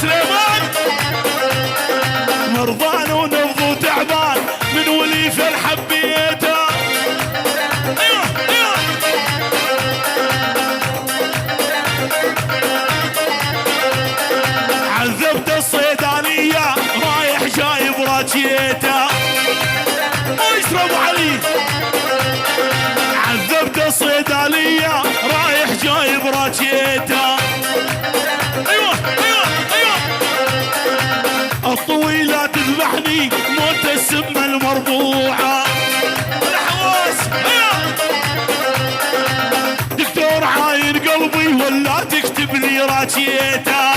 سليمان مرضان ونبض وتعبان من وليف الحبيته. ايوه ايوه عذبت الصيدليه رايح جايب راجيته. ويشرب علي عذبت الصيدليه رايح جايب راجيته. ايوه ايوه ايوه الطويله تذبحني موت السمه المربوعه. الحواس ايوه دكتور عاين قلبي ولا تكتب لي راجيته.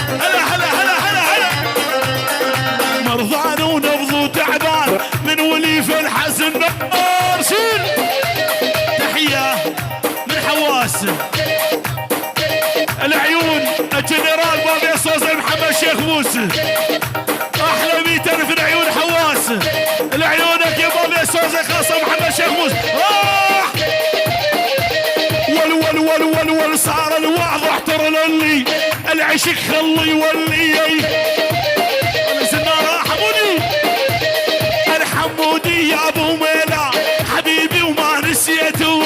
هلا هلا هلا هلا هلا مرضان ونبض وتعبان من وليف الحزن. شيل تحيه من حواس العيون الجنرال بابي صوصي محمد شيخ موسى. احلى 100,000 من عيون حواس لعيونك يا بابي صوصي خاصه محمد شيخ موسى. ول ول ول ول صار الواضح ترى للي العشق خلي يولي. الزناره حمودي الحمودي يا ابو ميلا حبيبي وما نسيته.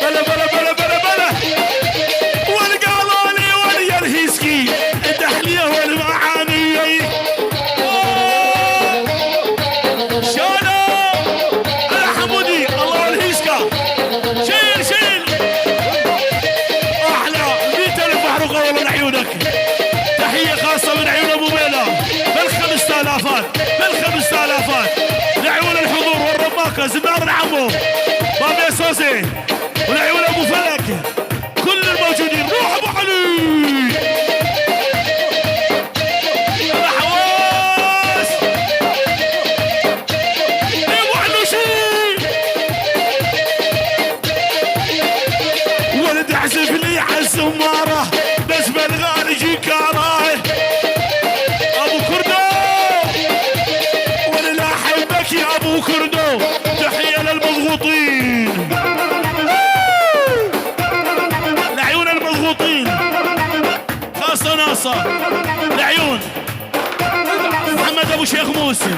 بلا بلا بلا بلا بلا والقالولي ولي الهيسكي الدحليه والمعاني. شالو الحمودي الله الهيسكا شيل شيل احلى 100,000 محروقه من عيونك. تحيه خاصه من عيون ابو ميلا بال5000 لعيون الحضور والرماكه زنار العمو بابي صوصي ولعيون ابو فلك كل الموجودين. روح ابو علي الحواس ابو علوشي ولد اعزف لي عالزماره بس بالغالي جيكاره. ابو كردو ولا احبك يا ابو كردو. تحيه للمضغوطين لعيون المضغوطين خاصه ناصر لعيون محمد ابو شيخ موسى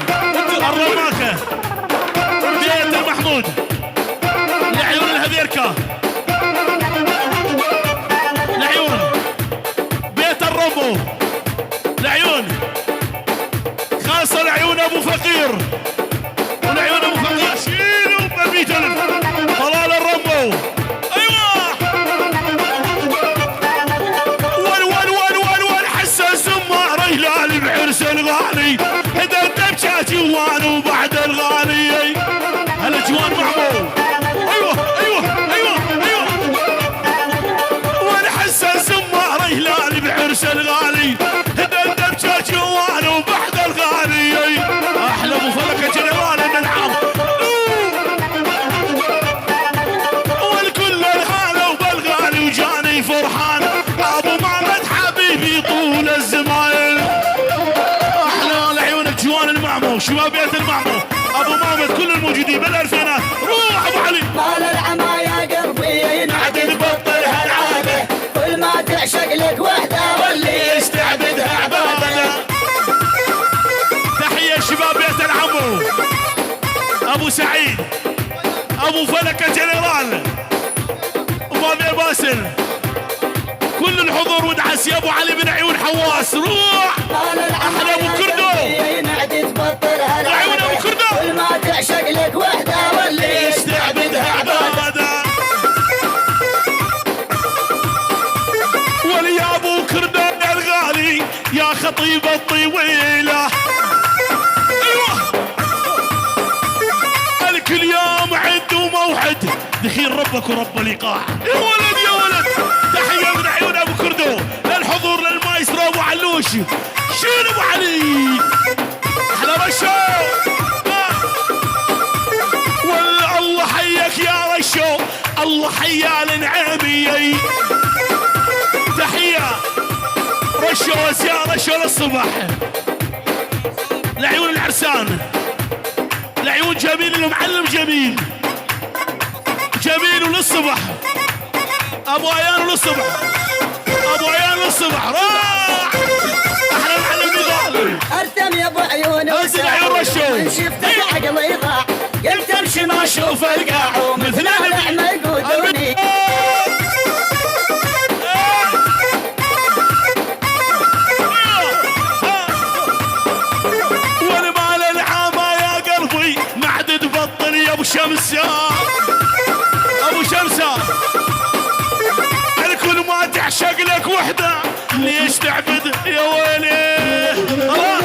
الرماكه بيت المحمود لعيون الهذيركه لعيون بيت الرمو لعيون خاصه لعيون ابو فقير ولعيون ابو فقير. شيلوا ب100,000 طلال الرمو. ايوه ول ول ول ول ول حساس الزمار هلال بعرس الغالي هدا الدبشه جوان وبعد الغالي. هلا جوان معمو. ايوه ايوه ايوه ايوه والحساس الزمار هلال بعرس الغالي هدا الدبشه جوان وبعد الغالي. احلى ابو فلك جنرال النعم والكل الغالي وبالغالي وجاني فرحان ابو محمد حبيبي طول الزمان. احلى لعيونك جوان المعمو شباب بيت المعمو ابو محمد كل الموجودين بالالفينات. روح ابو علي مال العمايا قلبي ينعد تبطل هالعاده كل ما تعشق لك وحده واللي يستعبدها عباده. تحيه شباب بيت العمو ابو سعيد ابو فلك جنرال وبابي باسل كل الحضور ودعس يا ابو علي من عيون حواس. روح احلى ابو كردو ينعد تبطل عيون ابو كردو كل ما تعشق لك وحده واللي يستعبدها عباده. وليا ابو كردو يا الغالي يا خطيب الطويله. ايوه الكل يوم عد وموعد دخيل ربك ورب الايقاع. يا ولد يا ولد تحيه من عيون ابو كردو للحضور للمايسترو ابو علوش. شيل ابو علي احلى رشو والله حيك يا رشو الله حيا لنعيمي. تحيه رشو وزياره رشو للصبح لعيون العرسان لعيون جميل المعلم جميل جميل وللصبح ابو ايان وللصبح ابو عيال الصبح راح. احلى معلم نضال ارتم يا ابو عيون انزل عيون رشو. من شفتك عقلي ضاع، قلت امشي ما اشوف القاع ومثل الاعمى يقودوني. والمال العامة يا قلبي ما عاد تبطل يا ابو شمس يا ابو شمسة. الكل ما تعشق لك وحدة ليش تعبد يا ويلي.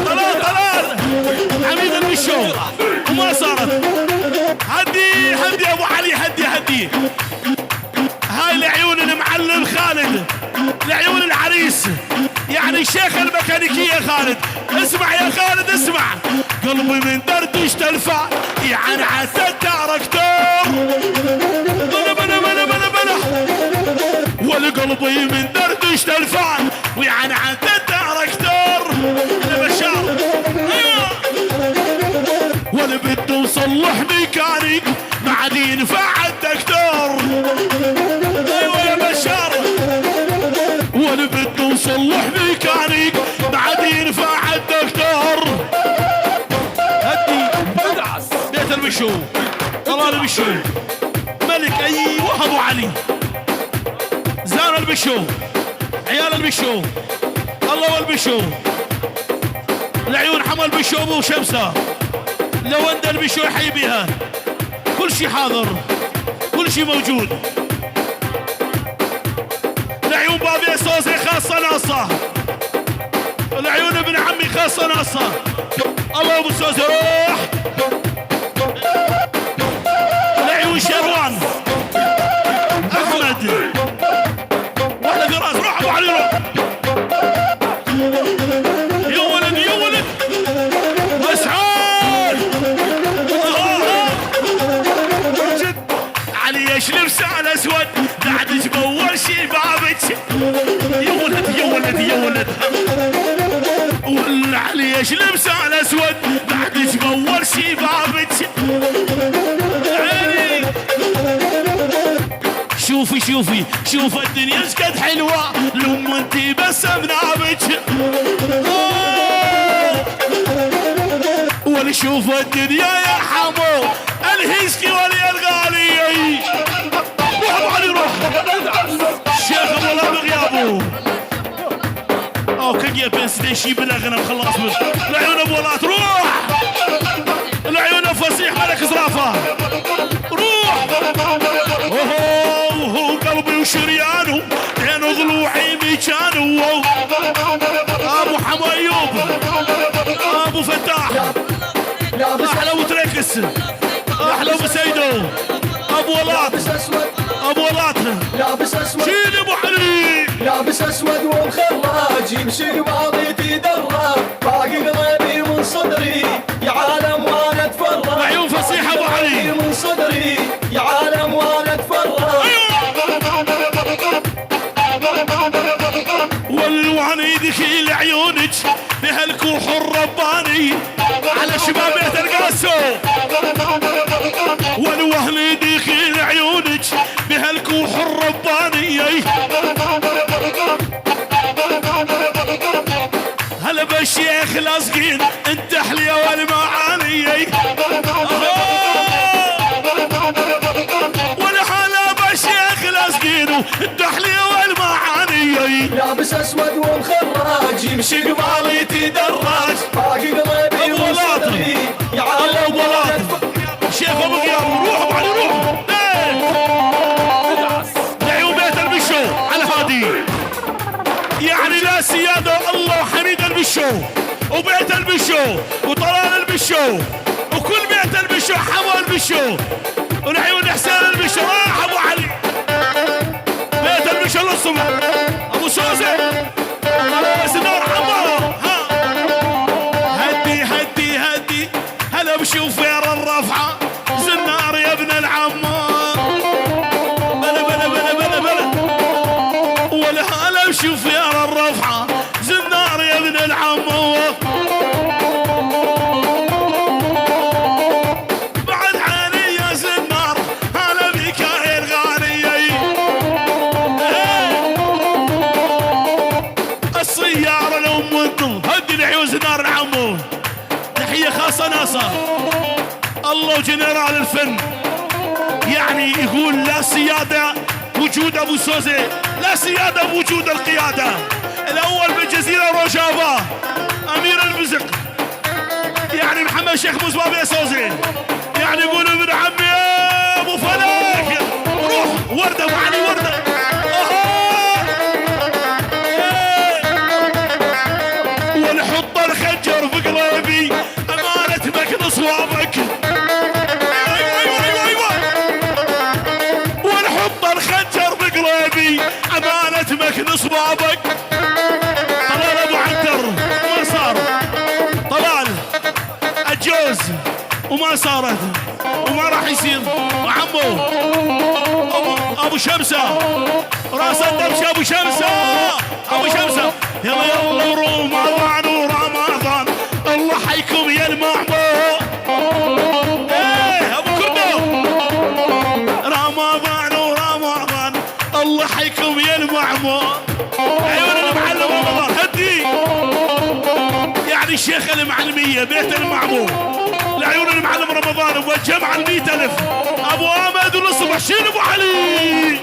طلال حميد المشو وما صارت. هدي يا ابو علي هدي. هاي لعيون المعلم خالد، لعيون العريس يعني شيخ الميكانيكية خالد. اسمع يا خالد اسمع. قلبي من دردش تلفع يعني عسى التراكتور. بلا والقلبي من دردش تلفع ويعني عسى التراكتور. انا بشار ايوه. ولا بده يصلح ميكانيك ما عاد ينفع الدكتور. ايوه يا بشار. ولا بده يصلح ميكانيك ما عاد ينفع الدكتور. هدي بيت المشو طلال المشو ملك ايوه ابو علي زان المشو عيال المشو الله والمشو العيون حمل بشو ابو شمسه لو انت المشو يحيي بها. كل شي حاضر كل شي موجود. العيون بابي صوصي خاصه ناصه. العيون ابن عمي خاصه ناصه. الله ابو صوصي روح. العيون شروان احمد واحده فراس روح ابو علي روح. يا ولد مسعود علي ايش لبسه على اسود بعد تبور شبابك. يا ولد ولا علي ايش لبسه على اسود بعد تبور شبابك. شوفي الدنيا شقد حلوه لما انتي بس بنابك. ولا شوف الدنيا يا حمو الهيسكي ولا الغالي. روح ابو علي روح. الشيخ ابو الله بغيابه او كجيب بين ستيشي بالاغنى وخلاص. العيون ابو الله تروح. العيون فصيح ملك زرافه روح. اوه قلبي وشريانه بين ضلوعي ميكانه. ابو حمو ايوب ابو فتاح احلى ابو تريكس احلى ابو سيدو ابو ولات لابس اسود شيل ابو علي لابس اسود ومخراج يمشي واضيتي دراج باقي قلبي من صدري يا عالم وانا اتفرج. عيون فصيحه ابو علي من صدري يا عالم وانا اتفرج. والوان يدخل عيونك بهالكوح الرباني على شباب بيت القاسو. والوهن يدخل عيونك بهالكوح الرباني. هلا بالشيخ لازقين انت حلية والمعاني. ولا هلا بالشيخ لازقين انت حلية والمعاني. لابس اسود ومخراج يمشي قباليتي دراج باقي قلبي من صدري يا عالم وانا اتفرج. شيخ ابو غياب روح ابو علي روح. لعيون بيت المشو على هادي يعني لا سياده الله حميد المشو وبيت المشو وطلال المشو وكل بيت المشو حمو المشو ولعيون حسين المشو راح ابو علي. بيت المشو للصبح ابو سوزه سنور حمو. هدي هلا بشوفير الرفعه زنار يا ابن العمار. بلا ولا هلا بشوفير الرفعه زنار يا ابن العمار. بعد عيني يا زنار هلا بك يا الغالي. وناسة. الله وجنرال الفن يعني يقول لا سيادة وجود ابو سوزي، لا سيادة بوجود القيادة. الاول بالجزيرة روجافا امير المزق يعني محمد شيخ مصباح يا سوزي، يعني يقولوا ابن عمي يا ابو فلك روح وردة وعلي وردة. ونحط الخنجر في قلبي امانة مكن صوابك. الخنجر بقلبي امانة مكن صبابك. طلال ابو عنتر ما صار، طلال الجوز وما صارت وما راح يصير. وعمو ابو شمسة راس الدبش ابو شمسة، ابو شمسة يلا يلا رمضان ورمضان الله حيكم يا المعمو. ايه ابو كردو رمضان الله حيكم يا المعمو. عيون المعلم رمضان هدي يعني الشيخ المعلمية بيت المعمو لعيون المعلم رمضان والجمع 100,000 ابو امد ونصب شيل ابو علي.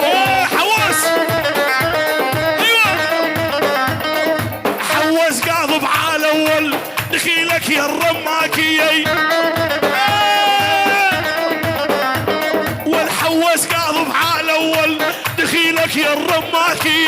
ايه حواس ايوه حواس قاضب على اول دخيلك يا الرماكي. والحواس قاضب على اول دخيلك يا الرماكي.